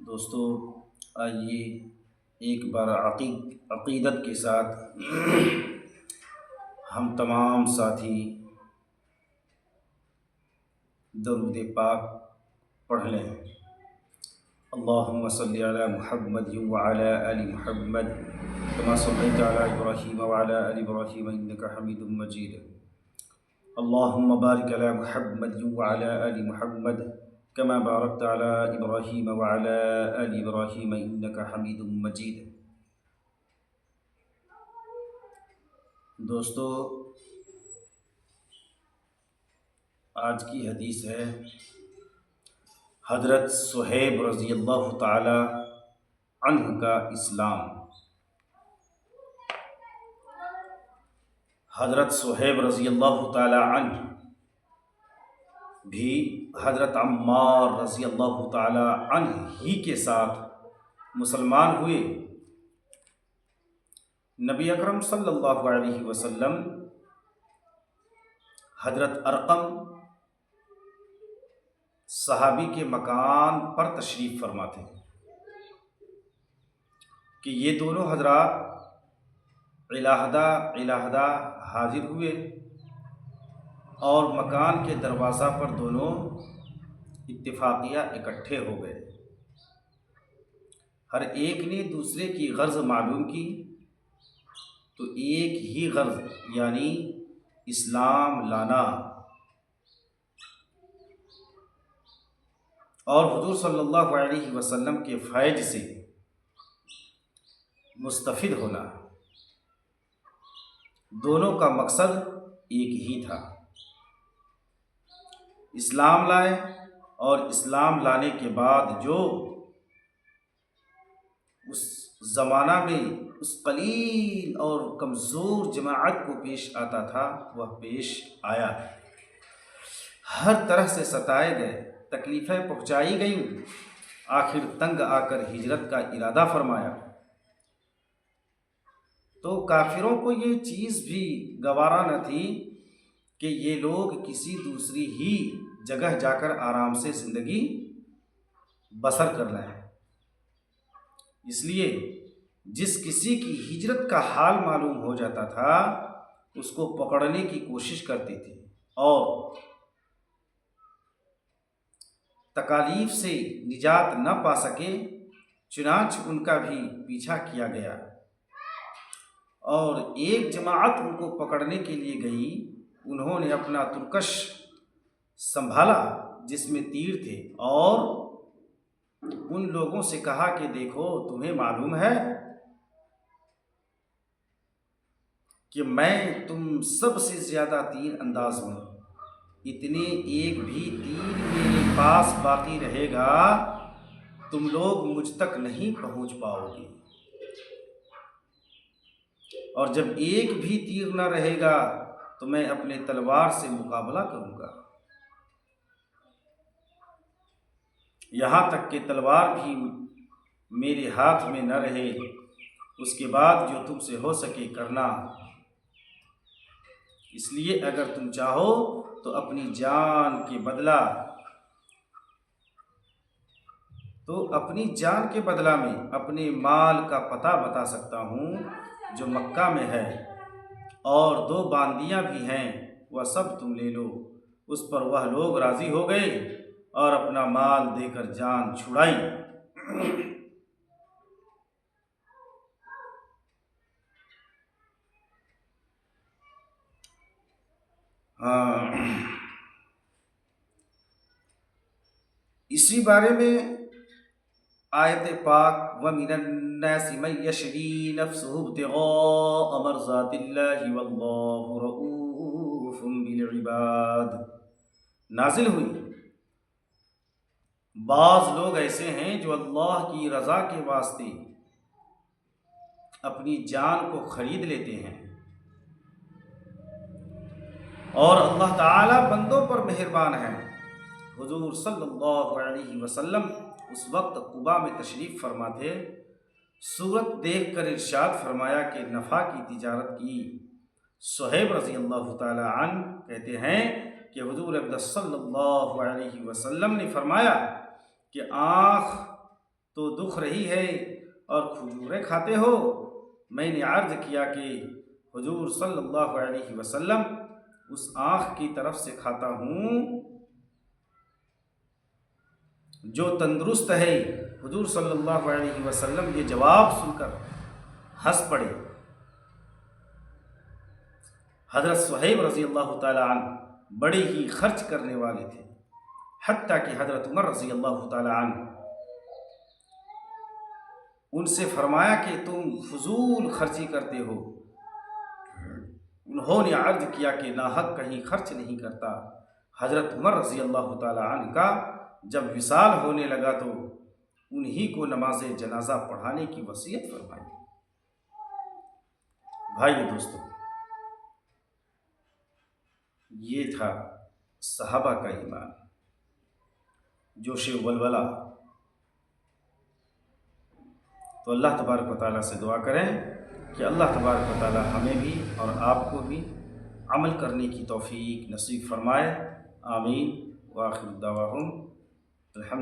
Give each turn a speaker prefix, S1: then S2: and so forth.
S1: دوستو، آئیے ایک بار عقیدت کے ساتھ ہم تمام ساتھی درود پاک پڑھ لیں۔ اللہم صلی علی محمد وعلی آل محمد کما صلیت علی ابراہیم وعلی آل ابراہیم انک حمید مجید۔ اللہم بارک علی محمد وعلی آل محمد کما بارکت علی ابراہیم وعلی آل ابراہیم انک حمید مجید۔ دوستو، آج کی حدیث ہے حضرت صہیب رضی اللہ تعالی عنہ کا اسلام۔ حضرت صہیب رضی اللہ تعالی عنہ بھی حضرت عمار رضی اللہ تعالی عنہ ہی کے ساتھ مسلمان ہوئے۔ نبی اکرم صلی اللہ علیہ وسلم حضرت ارقم صحابی کے مکان پر تشریف فرما تھے کہ یہ دونوں حضرات علیحدہ حاضر ہوئے اور مکان کے دروازہ پر دونوں اتفاقیہ اکٹھے ہو گئے۔ ہر ایک نے دوسرے کی غرض معلوم کی تو ایک ہی غرض یعنی اسلام لانا اور حضور صلی اللہ علیہ وسلم کے فیض سے مستفید ہونا، دونوں کا مقصد ایک ہی تھا۔ اسلام لائے اور اسلام لانے کے بعد جو اس زمانہ میں اس قلیل اور کمزور جماعت کو پیش آتا تھا وہ پیش آیا۔ ہر طرح سے ستائے گئے، تکلیفیں پہنچائی گئیں، آخر تنگ آ کر ہجرت کا ارادہ فرمایا تو کافروں کو یہ چیز بھی گوارا نہ تھی کہ یہ لوگ کسی دوسری ہی جگہ جا کر آرام سے زندگی بسر کر لیں۔ اس لیے جس کسی کی ہجرت کا حال معلوم ہو جاتا تھا اس کو پکڑنے کی کوشش کرتے تھے اور تکالیف سے نجات نہ پا سکے چنانچہ ان کا بھی پیچھا کیا گیا اور ایک جماعت ان کو پکڑنے کے لیے گئی۔ انہوں نے اپنا ترکش سنبھالا جس میں تیر تھے اور ان لوگوں سے کہا کہ دیکھو، تمہیں معلوم ہے کہ میں تم سب سے زیادہ تیر انداز ہوں، اتنے ایک بھی تیر میرے پاس باقی رہے گا تم لوگ مجھ تک نہیں پہنچ پاؤ گے، اور جب ایک بھی تیر نہ رہے گا تو میں اپنے تلوار سے مقابلہ کروں گا، یہاں تک کہ تلوار بھی میرے ہاتھ میں نہ رہے، اس کے بعد جو تم سے ہو سکے کرنا۔ اس لیے اگر تم چاہو تو اپنی جان کے بدلہ میں اپنے مال کا پتہ بتا سکتا ہوں جو مکہ میں ہے، اور 2 باندیاں بھی ہیں، وہ سب تم لے لو۔ اس پر وہ لوگ راضی ہو گئے اور اپنا مال دے کر جان چھڑائی۔ اسی بارے میں آیت پاک وَمِنَ النَّاسِ مَن يَشْرِي نَفْسَهُ ابْتِغَاءَ مَرْضَاتِ اللَّهِ وَاللَّهُ رَءُوفٌ بِالْعِبَادِ نازل ہوئی۔ بعض لوگ ایسے ہیں جو اللہ کی رضا کے واسطے اپنی جان کو خرید لیتے ہیں، اور اللہ تعالی بندوں پر مہربان ہے۔ حضور صلی اللہ علیہ وسلم اس وقت قباء میں تشریف فرما تھے، صورت دیکھ کر ارشاد فرمایا کہ نفع کی تجارت کی۔ صہیب رضی اللہ تعالی عنہ کہتے ہیں کہ حضور اقدس صلی اللہ علیہ وسلم نے فرمایا کہ آنکھ تو دکھ رہی ہے اور کھجوریں کھاتے ہو؟ میں نے عرض کیا کہ حضور صلی اللہ علیہ وسلم اس آنکھ کی طرف سے کھاتا ہوں جو تندرست ہے۔ حضور صلی اللہ علیہ وسلم یہ جواب سن کر ہنس پڑے۔ حضرت صہیب رضی اللہ تعالیٰ عنہ بڑے ہی خرچ کرنے والے تھے، حتیٰ کہ حضرت عمر رضی اللہ تعالیٰ عنہ ان سے فرمایا کہ تم فضول خرچی کرتے ہو۔ انہوں نے عرض کیا کہ ناحق کہیں خرچ نہیں کرتا۔ حضرت عمر رضی اللہ تعالیٰ عنہ کا جب وصال ہونے لگا تو انہی کو نماز جنازہ پڑھانے کی وصیت فرمائی۔ بھائی دوستو، یہ تھا صحابہ کا ایمان، جوش ولولہ۔ تو اللہ تبارک و تعالیٰ سے دعا کریں کہ اللہ تبارک و تعالیٰ ہمیں بھی اور آپ کو بھی عمل کرنے کی توفیق نصیب فرمائے۔ آمین۔ وآخر دعواہم الحمد